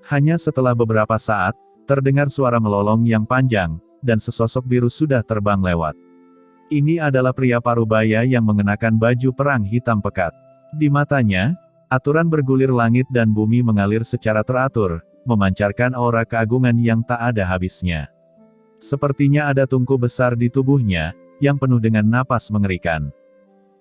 Hanya setelah beberapa saat, terdengar suara melolong yang panjang, dan sesosok biru sudah terbang lewat. Ini adalah pria parubaya yang mengenakan baju perang hitam pekat. Di matanya, aturan bergulir langit dan bumi mengalir secara teratur, memancarkan aura keagungan yang tak ada habisnya. Sepertinya ada tungku besar di tubuhnya, yang penuh dengan napas mengerikan.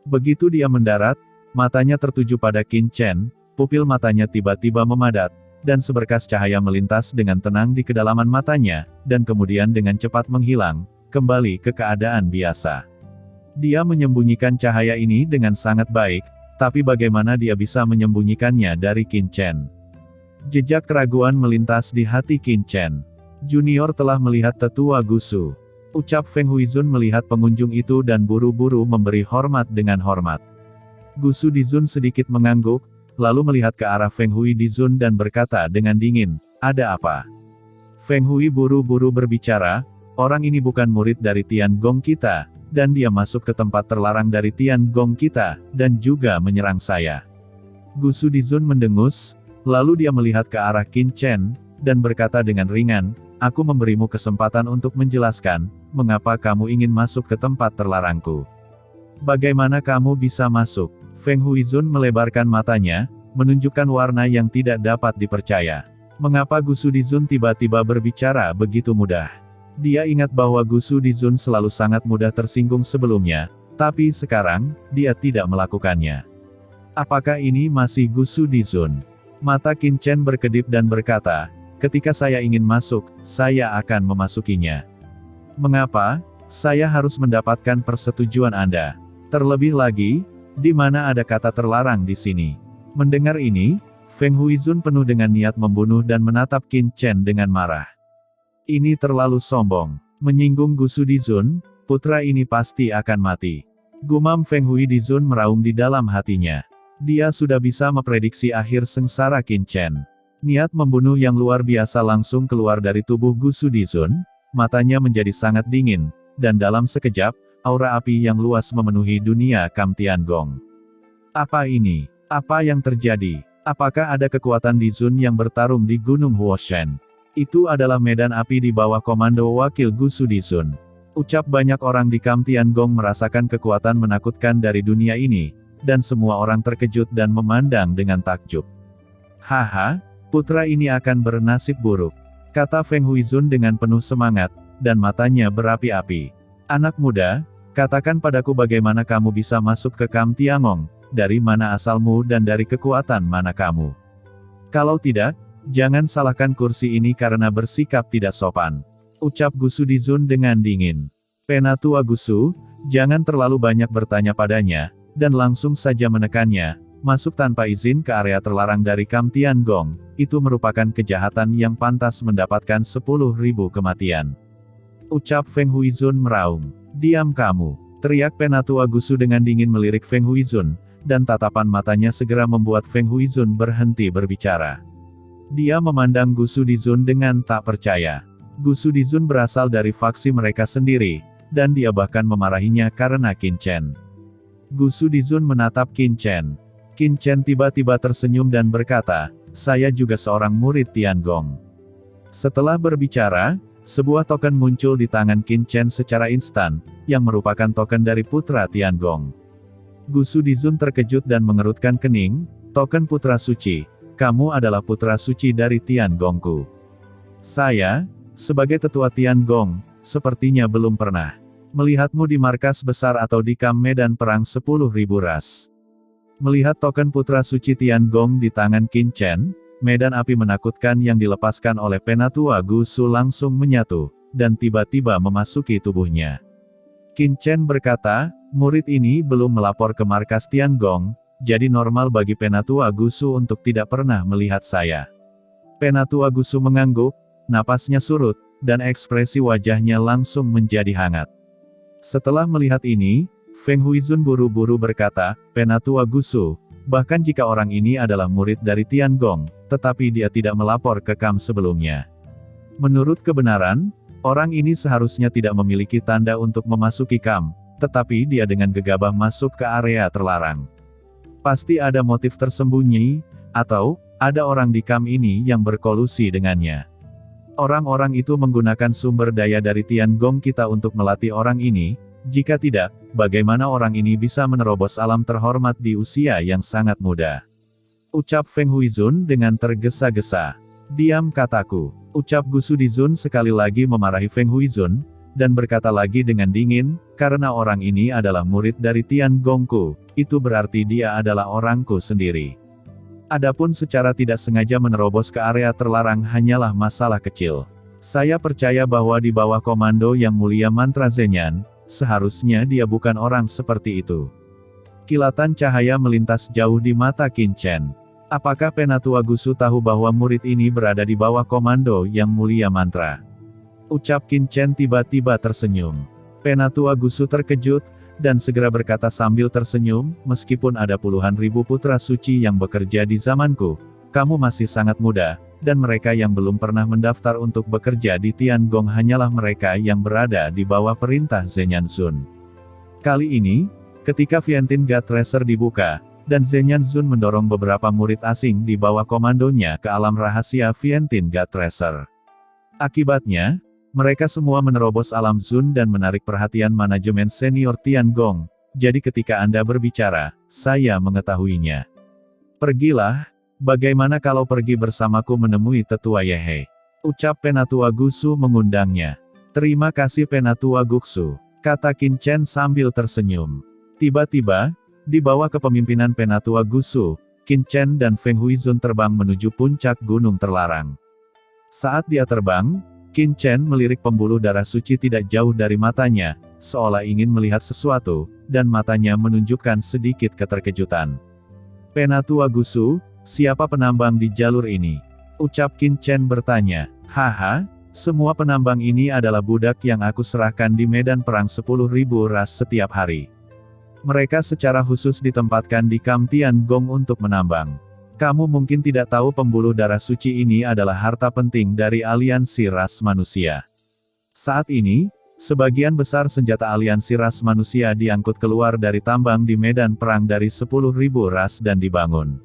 Begitu dia mendarat, matanya tertuju pada Qin Chen, pupil matanya tiba-tiba memadat, dan seberkas cahaya melintas dengan tenang di kedalaman matanya, dan kemudian dengan cepat menghilang, kembali ke keadaan biasa. Dia menyembunyikan cahaya ini dengan sangat baik, tapi bagaimana dia bisa menyembunyikannya dari Qin Chen? Jejak keraguan melintas di hati Qin Chen. Junior telah melihat tetua Gusu. Ucap Feng Huizun melihat pengunjung itu dan buru-buru memberi hormat dengan hormat. Gusu Dizun sedikit mengangguk, lalu melihat ke arah Feng Hui Dizun dan berkata dengan dingin, "Ada apa?" Feng Hui buru-buru berbicara, "Orang ini bukan murid dari Tian Gong kita, dan dia masuk ke tempat terlarang dari Tian Gong kita, dan juga menyerang saya." Gusu Dizun mendengus, lalu dia melihat ke arah Qin Chen, dan berkata dengan ringan, "Aku memberimu kesempatan untuk menjelaskan, mengapa kamu ingin masuk ke tempat terlarangku. Bagaimana kamu bisa masuk?" Feng Huizun melebarkan matanya, menunjukkan warna yang tidak dapat dipercaya. Mengapa Gusu Dizun tiba-tiba berbicara begitu mudah? Dia ingat bahwa Gusu Dizun selalu sangat mudah tersinggung sebelumnya, tapi sekarang, dia tidak melakukannya. Apakah ini masih Gusu Dizun? Mata Qin Chen berkedip dan berkata, "Ketika saya ingin masuk, saya akan memasukinya. Mengapa? Saya harus mendapatkan persetujuan Anda. Terlebih lagi, di mana ada kata terlarang di sini?" Mendengar ini, Feng Huizun penuh dengan niat membunuh dan menatap Qin Chen dengan marah. Ini terlalu sombong. Menyinggung Gusu Dizun, putra ini pasti akan mati. Gumam Feng Hui Dizun meraung di dalam hatinya. Dia sudah bisa memprediksi akhir sengsara Qin Chen. Niat membunuh yang luar biasa langsung keluar dari tubuh Gusu Dizun, matanya menjadi sangat dingin, dan dalam sekejap, aura api yang luas memenuhi dunia Kam Tiangong. Apa ini? Apa yang terjadi? Apakah ada kekuatan Dizun yang bertarung di Gunung Huoshen? Itu adalah medan api di bawah komando wakil Gusu Dizun. Ucap banyak orang di Kam Tiangong merasakan kekuatan menakutkan dari dunia ini, dan semua orang terkejut dan memandang dengan takjub. "Haha, putra ini akan bernasib buruk," kata Feng Huizun dengan penuh semangat, dan matanya berapi-api. "Anak muda, katakan padaku bagaimana kamu bisa masuk ke Kam Tiangong, dari mana asalmu dan dari kekuatan mana kamu. Kalau tidak, jangan salahkan kursi ini karena bersikap tidak sopan," ucap Gusu Dizun dengan dingin. Penatua Gusu, jangan terlalu banyak bertanya padanya, dan langsung saja menekannya. Masuk tanpa izin ke area terlarang dari Kam Tiangong, itu merupakan kejahatan yang pantas mendapatkan 10.000 kematian. Ucap Feng Huizun meraung. "Diam kamu," teriak Penatua Gusu dengan dingin melirik Feng Huizun, dan tatapan matanya segera membuat Feng Huizun berhenti berbicara. Dia memandang Gusu Dizun dengan tak percaya. Gusu Dizun berasal dari faksi mereka sendiri, dan dia bahkan memarahinya karena Qin Chen. Gusu Dizun menatap Qin Chen. Qin Chen tiba-tiba tersenyum dan berkata, "Saya juga seorang murid Tiangong." Setelah berbicara, sebuah token muncul di tangan Qin Chen secara instan, yang merupakan token dari putra Tiangong. Gusu Dizun terkejut dan mengerutkan kening. "Token putra suci. Kamu adalah putra suci dari Tiangongku. Saya, sebagai tetua Tiangong, sepertinya belum pernah melihatmu di markas besar atau di kam medan perang 10.000 ras." Melihat token putra suci Tiangong di tangan Qin Chen, medan api menakutkan yang dilepaskan oleh Penatua Gusu langsung menyatu, dan tiba-tiba memasuki tubuhnya. Qin Chen berkata, "Murid ini belum melapor ke markas Tiangong, jadi normal bagi Penatua Gusu untuk tidak pernah melihat saya." Penatua Gusu mengangguk, napasnya surut, dan ekspresi wajahnya langsung menjadi hangat. Setelah melihat ini, Feng Huizun buru-buru berkata, "Penatua Gusu, bahkan jika orang ini adalah murid dari Tiangong, tetapi dia tidak melapor ke kam sebelumnya. Menurut kebenaran, orang ini seharusnya tidak memiliki tanda untuk memasuki kam, tetapi dia dengan gegabah masuk ke area terlarang. Pasti ada motif tersembunyi, atau Ada orang di camp ini yang berkolusi dengannya. Orang-orang itu menggunakan sumber daya dari Tiangong kita untuk melatih orang ini. Jika tidak, bagaimana orang ini bisa menerobos alam terhormat di usia yang sangat muda? Ucap Feng Huizun dengan tergesa-gesa. Diam, kataku. Ucap Gu Shudizun sekali lagi memarahi Feng Huizun, dan berkata lagi dengan dingin, karena orang ini adalah murid dari Tiangongku, itu berarti dia adalah orangku sendiri. Adapun secara tidak sengaja menerobos ke area terlarang hanyalah masalah kecil. Saya percaya bahwa di bawah komando Yang Mulia Mantra Zenyan, seharusnya dia bukan orang seperti itu. Kilatan cahaya melintas jauh di mata Qin Chen. Apakah Penatua Gusu tahu bahwa murid ini berada di bawah komando Yang Mulia Mantra? Ucap Qin Chen tiba-tiba tersenyum. Penatua Gusu terkejut, dan segera berkata sambil tersenyum, meskipun ada puluhan ribu putra suci yang bekerja di zamanku, kamu masih sangat muda, dan mereka yang belum pernah mendaftar untuk bekerja di Tiangong hanyalah mereka yang berada di bawah perintah Zenyan Zun. Kali ini, ketika Vientiane God Tracer dibuka, dan Zenyan Zun mendorong beberapa murid asing di bawah komandonya ke alam rahasia Vientiane God Tracer. Akibatnya, mereka semua menerobos alam Zun dan menarik perhatian manajemen senior Tiangong, jadi ketika Anda berbicara, saya mengetahuinya. Pergilah, bagaimana kalau pergi bersamaku menemui Tetua Yehe? Ucap Penatua Gusu mengundangnya. Terima kasih Penatua Gusu, kata Qin Chen sambil tersenyum. Tiba-tiba, di bawah kepemimpinan Penatua Gusu, Qin Chen dan Feng Huizun terbang menuju puncak gunung terlarang. Saat dia terbang, Qin Chen melirik pembuluh darah suci tidak jauh dari matanya, seolah ingin melihat sesuatu, dan matanya menunjukkan sedikit keterkejutan. Penatua Gusu, siapa penambang di jalur ini? Ucap Qin Chen bertanya. Haha, semua penambang ini adalah budak yang aku serahkan di medan perang 10.000 ras setiap hari. Mereka secara khusus ditempatkan di Camp Tiangong untuk menambang. Kamu mungkin tidak tahu pembuluh darah suci ini adalah harta penting dari aliansi ras manusia. Saat ini, sebagian besar senjata aliansi ras manusia diangkut keluar dari tambang di medan perang dari 10.000 ras dan dibangun.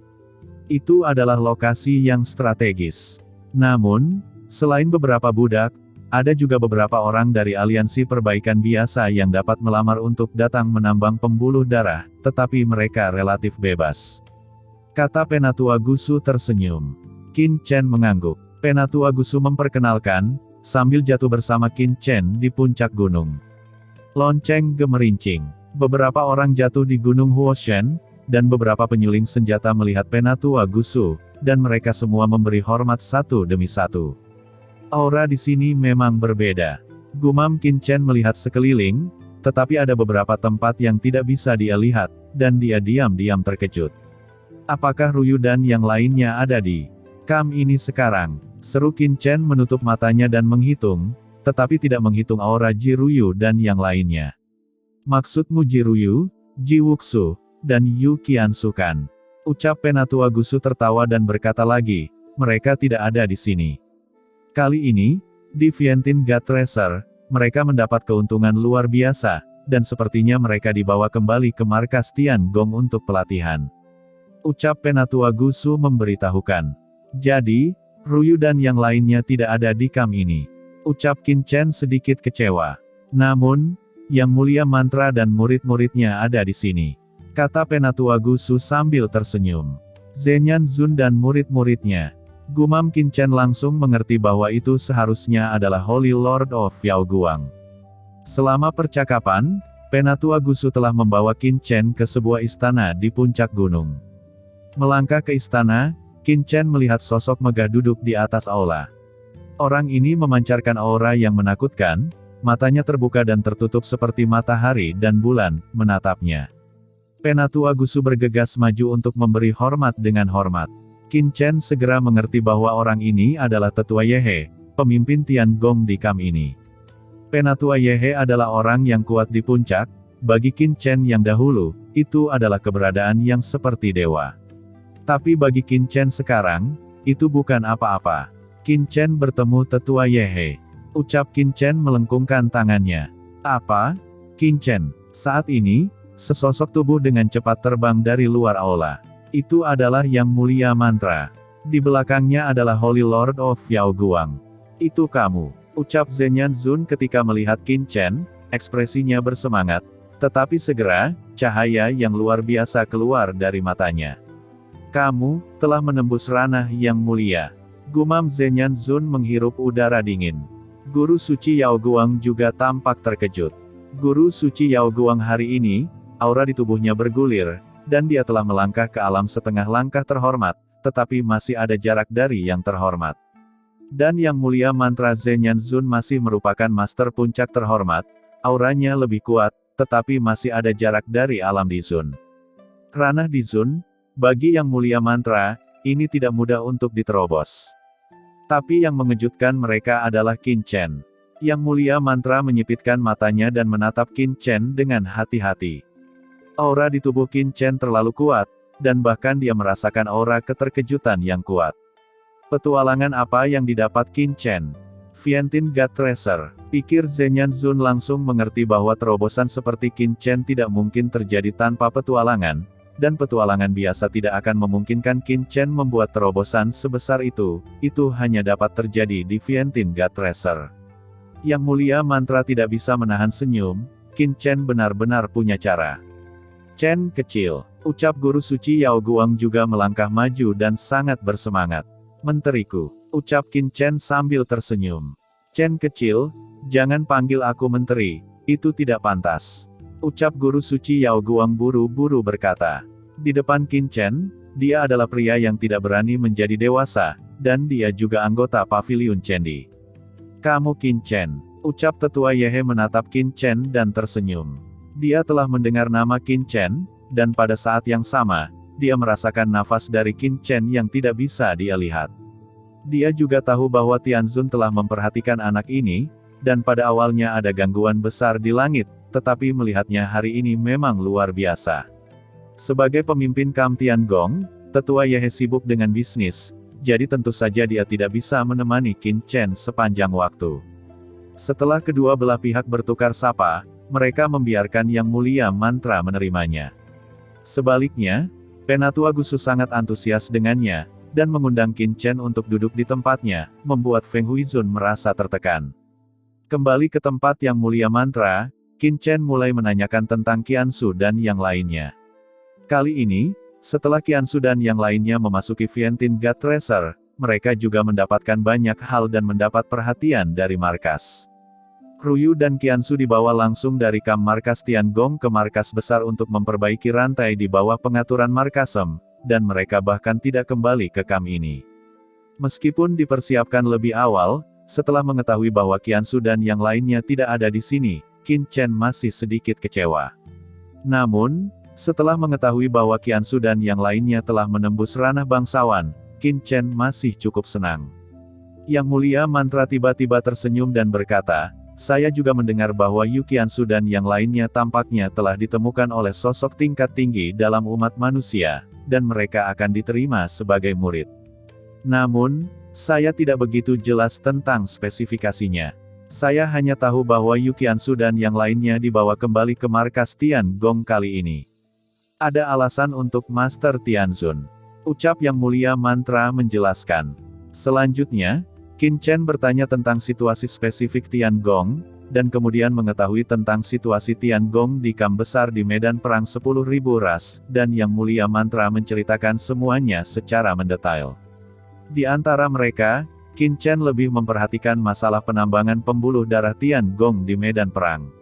Itu adalah lokasi yang strategis. Namun, selain beberapa budak, ada juga beberapa orang dari aliansi perbaikan biasa yang dapat melamar untuk datang menambang pembuluh darah, tetapi mereka relatif bebas. Kata Penatua Gusu tersenyum. Qin Chen mengangguk. Penatua Gusu memperkenalkan, sambil jatuh bersama Qin Chen di puncak gunung. Lonceng gemerincing. Beberapa orang jatuh di gunung Huoshen, dan beberapa penyuling senjata melihat Penatua Gusu, dan mereka semua memberi hormat satu demi satu. Aura di sini memang berbeda. Gumam Qin Chen melihat sekeliling, tetapi ada beberapa tempat yang tidak bisa dia lihat, dan dia diam-diam terkejut. Apakah Ruyu dan yang lainnya ada di camp ini sekarang? Seru Qin Chen menutup matanya dan menghitung, tetapi tidak menghitung aura Ji Ruyu dan yang lainnya. Maksudmu Ji Ruyu, Ji Wuxu, dan Yu Qiansu kan? Ucap Penatua Gusu tertawa dan berkata lagi, mereka tidak ada di sini. Kali ini, di Vientiane God Tracer, mereka mendapat keuntungan luar biasa, dan sepertinya mereka dibawa kembali ke markas Tiangong untuk pelatihan. Ucap Penatua Gusu memberitahukan. Jadi, Ruyu dan yang lainnya tidak ada di camp ini. Ucap Qin Chen sedikit kecewa. Namun, Yang Mulia Mantra dan murid-muridnya ada di sini. Kata Penatua Gusu sambil tersenyum. Zenyan Zun dan murid-muridnya. Gumam Qin Chen langsung mengerti bahwa itu seharusnya adalah Holy Lord of Yao Guang. Selama percakapan, Penatua Gusu telah membawa Qin Chen ke sebuah istana di puncak gunung. Melangkah ke istana, Qin Chen melihat sosok megah duduk di atas aula. Orang ini memancarkan aura yang menakutkan, matanya terbuka dan tertutup seperti matahari dan bulan, menatapnya. Penatua Gusu bergegas maju untuk memberi hormat dengan hormat. Qin Chen segera mengerti bahwa orang ini adalah Tetua Yehe, pemimpin Tiangong di camp ini. Penatua Yehe adalah orang yang kuat di puncak, bagi Qin Chen yang dahulu, itu adalah keberadaan yang seperti dewa. Tapi bagi Qin Chen sekarang, itu bukan apa-apa. Qin Chen bertemu Tetua Yehe. Ucap Qin Chen melengkungkan tangannya. Apa? Qin Chen. Saat ini, sesosok tubuh dengan cepat terbang dari luar aula. Itu adalah Yang Mulia Mantra. Di belakangnya adalah Holy Lord of Yaoguang. Itu kamu, ucap Zhenyan Zun ketika melihat Qin Chen, ekspresinya bersemangat. Tetapi segera, cahaya yang luar biasa keluar dari matanya. Kamu telah menembus ranah yang mulia. Gumam Zhenyan Zun menghirup udara dingin. Guru suci Yaoguang juga tampak terkejut. Guru suci Yaoguang hari ini, aura di tubuhnya bergulir, dan dia telah melangkah ke alam setengah langkah terhormat, tetapi masih ada jarak dari yang terhormat. Dan yang mulia mantra Zhenyan Zun masih merupakan master puncak terhormat, auranya lebih kuat, tetapi masih ada jarak dari alam di Zun. Ranah di Zun, bagi yang mulia mantra, ini tidak mudah untuk diterobos. Tapi yang mengejutkan mereka adalah Qin Chen. Yang mulia mantra menyipitkan matanya dan menatap Qin Chen dengan hati-hati. Aura di tubuh Qin Chen terlalu kuat, dan bahkan dia merasakan aura keterkejutan yang kuat. Petualangan apa yang didapat Qin Chen? Fientin God Tracer. Pikir Zhenyan Zun langsung mengerti bahwa terobosan seperti Qin Chen tidak mungkin terjadi tanpa petualangan, dan petualangan biasa tidak akan memungkinkan Qin Chen membuat terobosan sebesar itu hanya dapat terjadi di Fientin God Tracer. Yang mulia mantra tidak bisa menahan senyum, Qin Chen benar-benar punya cara. Chen kecil, ucap guru suci Yaoguang juga melangkah maju dan sangat bersemangat. Menteriku, ucap Qin Chen sambil tersenyum. Chen kecil, jangan panggil aku menteri, itu tidak pantas. Ucap guru suci Yaoguang buru-buru berkata. Di depan Qin Chen, dia adalah pria yang tidak berani menjadi dewasa, dan dia juga anggota Paviliun Chendi. Kamu Qin Chen, ucap tetua Yehe menatap Qin Chen dan tersenyum. Dia telah mendengar nama Qin Chen, dan pada saat yang sama, dia merasakan nafas dari Qin Chen yang tidak bisa dia lihat. Dia juga tahu bahwa Tianzun telah memperhatikan anak ini, dan pada awalnya ada gangguan besar di langit, tetapi melihatnya hari ini memang luar biasa. Sebagai pemimpin Kam Tiangong, tetua Yehe sibuk dengan bisnis, jadi tentu saja dia tidak bisa menemani Qin Chen sepanjang waktu. Setelah kedua belah pihak bertukar sapa, mereka membiarkan Yang Mulia Mantra menerimanya. Sebaliknya, Penatua Gusu sangat antusias dengannya, dan mengundang Qin Chen untuk duduk di tempatnya, membuat Feng Huizun merasa tertekan. Kembali ke tempat Yang Mulia Mantra, Qin Chen mulai menanyakan tentang Qiansu dan yang lainnya. Kali ini, setelah Qiansu dan yang lainnya memasuki Fientin God Tracer, mereka juga mendapatkan banyak hal dan mendapat perhatian dari markas. Ruyu dan Qiansu dibawa langsung dari Kam Markas Tiangong ke markas besar untuk memperbaiki rantai di bawah pengaturan Markasem, dan mereka bahkan tidak kembali ke Kam ini. Meskipun dipersiapkan lebih awal, setelah mengetahui bahwa Qiansu dan yang lainnya tidak ada di sini, Qin Chen masih sedikit kecewa. Namun, setelah mengetahui bahwa Qiansu dan yang lainnya telah menembus ranah bangsawan, Qin Chen masih cukup senang. Yang Mulia Mantra tiba-tiba tersenyum dan berkata, saya juga mendengar bahwa Yu Qiansu dan yang lainnya tampaknya telah ditemukan oleh sosok tingkat tinggi dalam umat manusia, dan mereka akan diterima sebagai murid. Namun, saya tidak begitu jelas tentang spesifikasinya. Saya hanya tahu bahwa Yu Qiansu dan yang lainnya dibawa kembali ke markas Tiangong kali ini. Ada alasan untuk Master Tianzun. Ucap Yang Mulia Mantra menjelaskan. Selanjutnya, Qin Chen bertanya tentang situasi spesifik Tiangong, dan kemudian mengetahui tentang situasi Tiangong di Kam besar di medan perang 10.000 ras, dan Yang Mulia Mantra menceritakan semuanya secara mendetail. Di antara mereka, Qin Chen lebih memperhatikan masalah penambangan pembuluh darah Tiangong di medan perang.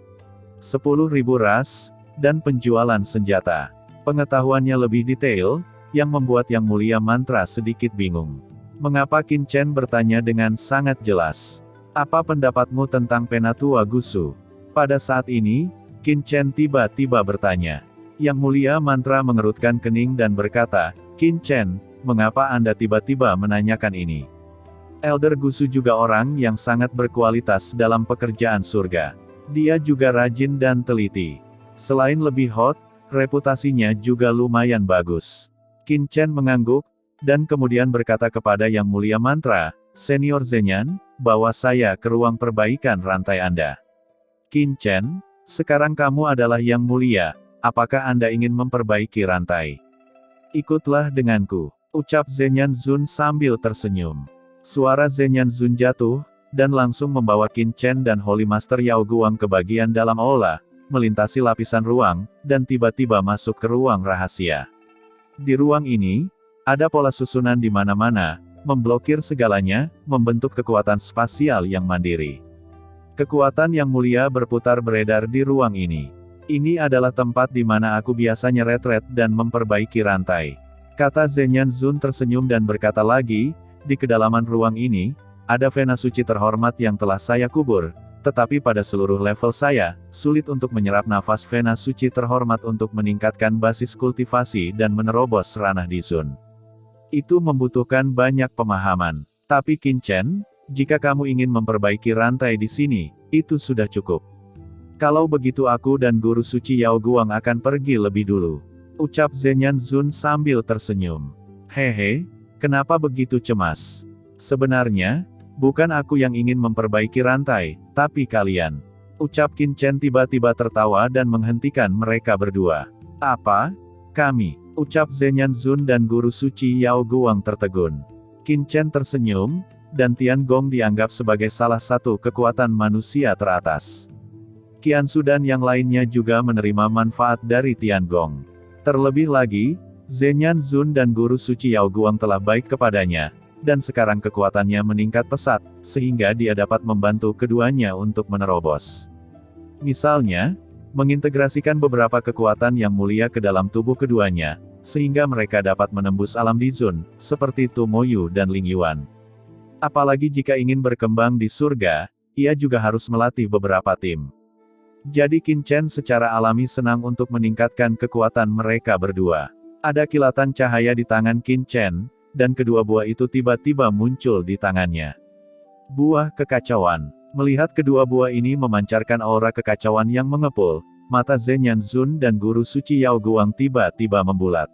10.000 ras, dan penjualan senjata. Pengetahuannya lebih detail, yang membuat Yang Mulia Mantra sedikit bingung. Mengapa Qin Chen bertanya dengan sangat jelas? Apa pendapatmu tentang Penatua Gusu? Pada saat ini, Qin Chen tiba-tiba bertanya. Yang Mulia Mantra mengerutkan kening dan berkata, Qin Chen, mengapa Anda tiba-tiba menanyakan ini? Elder Gusu juga orang yang sangat berkualitas dalam pekerjaan surga. Dia juga rajin dan teliti. Selain lebih hot, reputasinya juga lumayan bagus. Qin Chen mengangguk, dan kemudian berkata kepada Yang Mulia Mantra, Senior Zhenyan, bawa saya ke ruang perbaikan rantai Anda. Qin Chen, sekarang kamu adalah Yang Mulia, apakah Anda ingin memperbaiki rantai? Ikutlah denganku. Ucap Zhenyan Zun sambil tersenyum. Suara Zhenyan Zun jatuh, dan langsung membawa Qin Chen dan Holy Master Yao Guang ke bagian dalam aula, melintasi lapisan ruang, dan tiba-tiba masuk ke ruang rahasia. Di ruang ini, ada pola susunan di mana-mana, memblokir segalanya, membentuk kekuatan spasial yang mandiri. Kekuatan yang mulia berputar beredar di ruang ini. Ini adalah tempat di mana aku biasanya retret dan memperbaiki rantai. Kata Zhenyan Zun tersenyum dan berkata lagi, di kedalaman ruang ini, ada Vena Suci terhormat yang telah saya kubur, tetapi pada seluruh level saya, sulit untuk menyerap nafas Vena Suci terhormat untuk meningkatkan basis kultivasi dan menerobos ranah di Zun. Itu membutuhkan banyak pemahaman. Tapi Qin Chen, jika kamu ingin memperbaiki rantai di sini, itu sudah cukup. Kalau begitu aku dan Guru Suci Yao Guang akan pergi lebih dulu. Ucap Zhenyan Zun sambil tersenyum. Hehe, kenapa begitu cemas? Sebenarnya, bukan aku yang ingin memperbaiki rantai, tapi kalian. Ucap Qin Chen tiba-tiba tertawa dan menghentikan mereka berdua. Apa? Kami. Ucap Zhenyan Zun dan Guru Suci Yao Guang tertegun. Qin Chen tersenyum, dan Tian Gong dianggap sebagai salah satu kekuatan manusia teratas. Qiansu dan yang lainnya juga menerima manfaat dari Tian Gong. Terlebih lagi, Zhenyan Zun dan Guru Suci Yao Guang telah baik kepadanya, dan sekarang kekuatannya meningkat pesat, sehingga dia dapat membantu keduanya untuk menerobos. Misalnya, mengintegrasikan beberapa kekuatan yang mulia ke dalam tubuh keduanya, sehingga mereka dapat menembus alam di Zun, seperti Tu Moyu dan Ling Yuan. Apalagi jika ingin berkembang di surga, ia juga harus melatih beberapa tim. Jadi Qin Chen secara alami senang untuk meningkatkan kekuatan mereka berdua. Ada kilatan cahaya di tangan Qin Chen, dan kedua buah itu tiba-tiba muncul di tangannya. Buah kekacauan. Melihat kedua buah ini memancarkan aura kekacauan yang mengepul, mata Zhenyan Zun dan Guru Suci Yao Guang tiba-tiba membulat.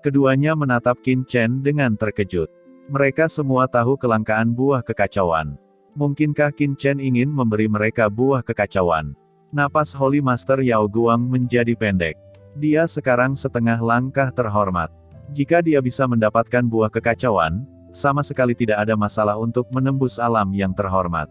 Keduanya menatap Qin Chen dengan terkejut. Mereka semua tahu kelangkaan buah kekacauan. Mungkinkah Qin Chen ingin memberi mereka buah kekacauan? Napas Holy Master Yao Guang menjadi pendek. Dia sekarang setengah langkah terhormat. Jika dia bisa mendapatkan buah kekacauan, sama sekali tidak ada masalah untuk menembus alam yang terhormat.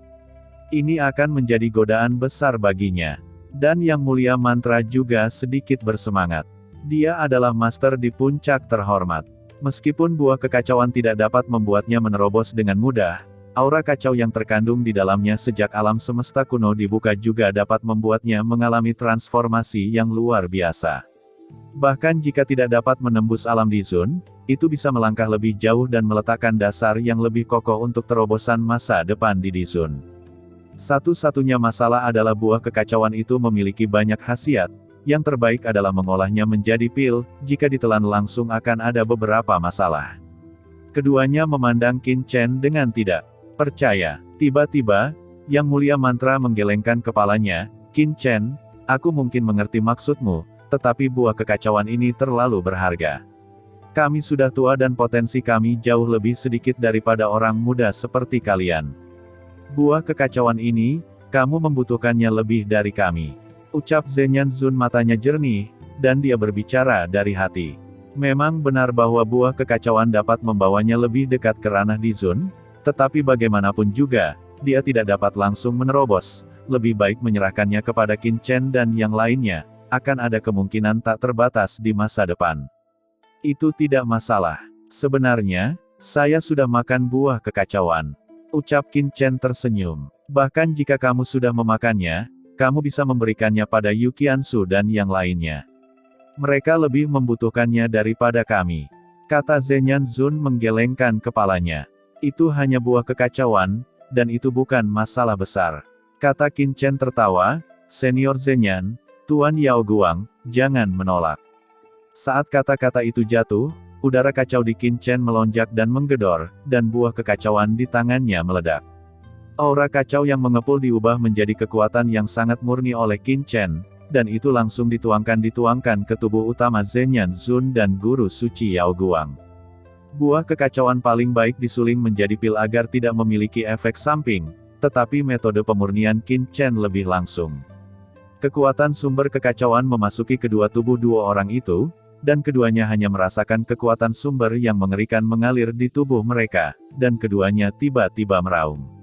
Ini akan menjadi godaan besar baginya. Dan Yang Mulia Mantra juga sedikit bersemangat. Dia adalah master di puncak terhormat. Meskipun buah kekacauan tidak dapat membuatnya menerobos dengan mudah, aura kacau yang terkandung di dalamnya sejak alam semesta kuno dibuka juga dapat membuatnya mengalami transformasi yang luar biasa. Bahkan jika tidak dapat menembus alam di Zun, itu bisa melangkah lebih jauh dan meletakkan dasar yang lebih kokoh untuk terobosan masa depan di Zun. Satu-satunya masalah adalah buah kekacauan itu memiliki banyak khasiat. Yang terbaik adalah mengolahnya menjadi pil, jika ditelan langsung akan ada beberapa masalah. Keduanya memandang Qin Chen dengan tidak percaya. Tiba-tiba, Yang Mulia Mantra menggelengkan kepalanya. Qin Chen, aku mungkin mengerti maksudmu, tetapi buah kekacauan ini terlalu berharga. Kami sudah tua dan potensi kami jauh lebih sedikit daripada orang muda seperti kalian. Buah kekacauan ini, kamu membutuhkannya lebih dari kami. Ucap Zhenyan Zun matanya jernih, dan dia berbicara dari hati. Memang benar bahwa buah kekacauan dapat membawanya lebih dekat ke ranah di Zun, tetapi bagaimanapun juga, dia tidak dapat langsung menerobos, lebih baik menyerahkannya kepada Qin Chen dan yang lainnya, akan ada kemungkinan tak terbatas di masa depan. Itu tidak masalah. Sebenarnya, saya sudah makan buah kekacauan. Ucap Qin Chen tersenyum. Bahkan jika kamu sudah memakannya, kamu bisa memberikannya pada Yu Qiansu dan yang lainnya. Mereka lebih membutuhkannya daripada kami. Kata Zhenyan Zun menggelengkan kepalanya. Itu hanya buah kekacauan, dan itu bukan masalah besar. Kata Qin Chen tertawa, Senior Zhenyan, Tuan Yao Guang, jangan menolak. Saat kata-kata itu jatuh, udara kacau di Qin Chen melonjak dan menggedor, dan buah kekacauan di tangannya meledak. Aura kacau yang mengepul diubah menjadi kekuatan yang sangat murni oleh Qin Chen, dan itu langsung dituangkan ke tubuh utama Zhenyan Zun dan Guru Suci Yao Guang. Buah kekacauan paling baik disuling menjadi pil agar tidak memiliki efek samping, tetapi metode pemurnian Qin Chen lebih langsung. Kekuatan sumber kekacauan memasuki kedua tubuh dua orang itu, dan keduanya hanya merasakan kekuatan sumber yang mengerikan mengalir di tubuh mereka, dan keduanya tiba-tiba meraung.